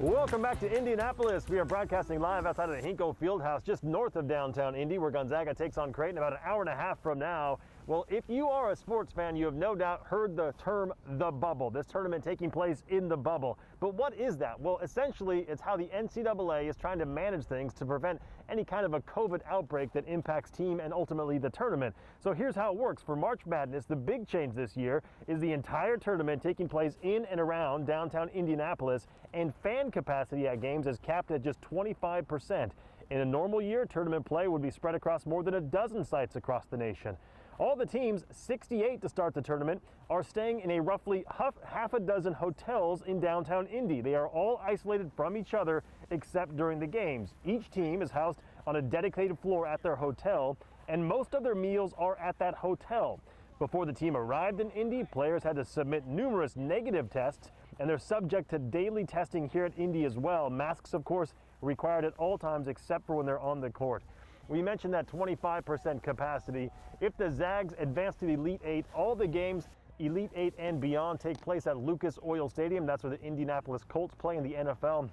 Welcome back to Indianapolis. We are broadcasting live outside of the Hinkle Fieldhouse just north of downtown Indy, where Gonzaga takes on Creighton about an hour and a half from now. Well, if you are a sports fan, you have no doubt heard the term the bubble, this tournament taking place in the bubble. But what is that? Well, essentially, it's how the NCAA is trying to manage things to prevent any kind of a COVID outbreak that impacts team and ultimately the tournament. So here's how it works. For March Madness, the big change this year is the entire tournament taking place in and around downtown Indianapolis, and fan capacity at games is capped at just 25%. In a normal year, tournament play would be spread across more than a dozen sites across the nation. All the teams, 68 to start the tournament, are staying in a roughly half a dozen hotels in downtown Indy. They are all isolated from each other except during the games. Each team is housed on a dedicated floor at their hotel, and most of their meals are at that hotel. Before the team arrived in Indy, players had to submit numerous negative tests, and they're subject to daily testing here at Indy as well. Masks, of course, required at all times except for when they're on the court. We mentioned that 25% capacity. If the Zags advance to the Elite Eight, all the games, Elite Eight and beyond, take place at Lucas Oil Stadium. That's where the Indianapolis Colts play in the NFL.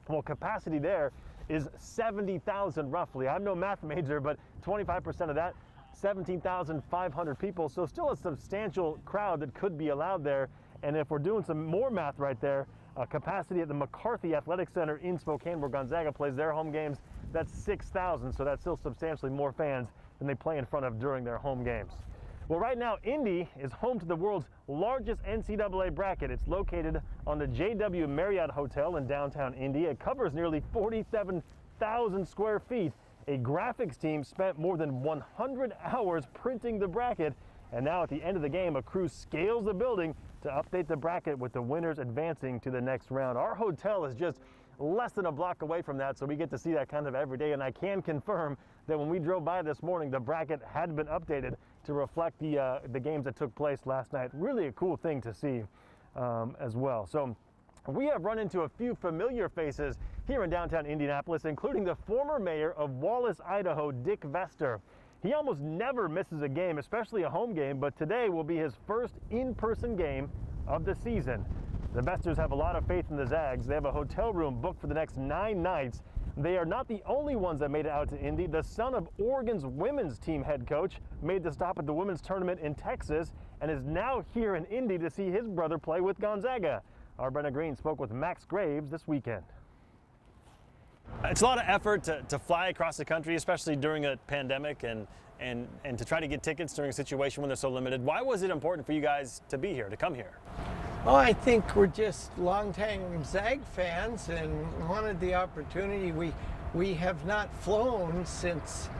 Well, capacity there is 70,000 roughly. I'm no math major, but 25% of that, 17,500 people. So still a substantial crowd that could be allowed there. And if we're doing some more math right there, capacity at the McCarthy Athletic Center in Spokane, where Gonzaga plays their home games, that's 6,000, so that's still substantially more fans than they play in front of during their home games. Well, right now, Indy is home to the world's largest NCAA bracket. It's located on the JW Marriott Hotel in downtown Indy. It covers nearly 47,000 square feet. A graphics team spent more than 100 hours printing the bracket, and now at the end of the game, a crew scales the building to update the bracket with the winners advancing to the next round. Our hotel is just less than a block away from that, so we get to see that kind of every day, and I can confirm that when we drove by this morning, the bracket had been updated to reflect the games that took place last night. Really a cool thing to see as well. So we have run into a few familiar faces here in downtown Indianapolis, including the former mayor of Wallace, Idaho, Dick Vester. He almost never misses a game, especially a home game, but today will be his first in-person game of the season. The Vesters have a lot of faith in the Zags. They have a hotel room booked for the next 9 nights. They are not the only ones that made it out to Indy. The son of Oregon's women's team head coach made the stop at the women's tournament in Texas and is now here in Indy to see his brother play with Gonzaga. Our Brenna Green spoke with Max Graves this weekend. It's a lot of effort to fly across the country, especially during a pandemic, and to try to get tickets during a situation when they're so limited. Why was it important for you guys to be here, to come here? Oh, I think we're just longtime Zag fans and wanted the opportunity. We have not flown since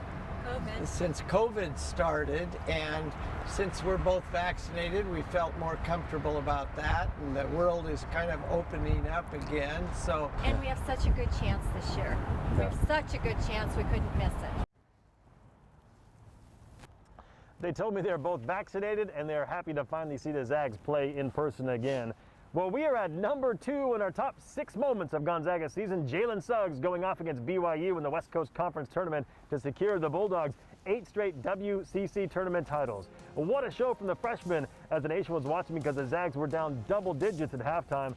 COVID started, and since we're both vaccinated, we felt more comfortable about that, and the world is kind of opening up again. So, and we have such a good chance this year. We have such a good chance, we couldn't miss it. They told me they're both vaccinated and they're happy to finally see the Zags play in person again. Well, we are at number 2 in our top 6 moments of Gonzaga season. Jalen Suggs going off against BYU in the West Coast Conference Tournament to secure the Bulldogs 8 straight WCC tournament titles. What a show from the freshman as the nation was watching because the Zags were down double digits at halftime.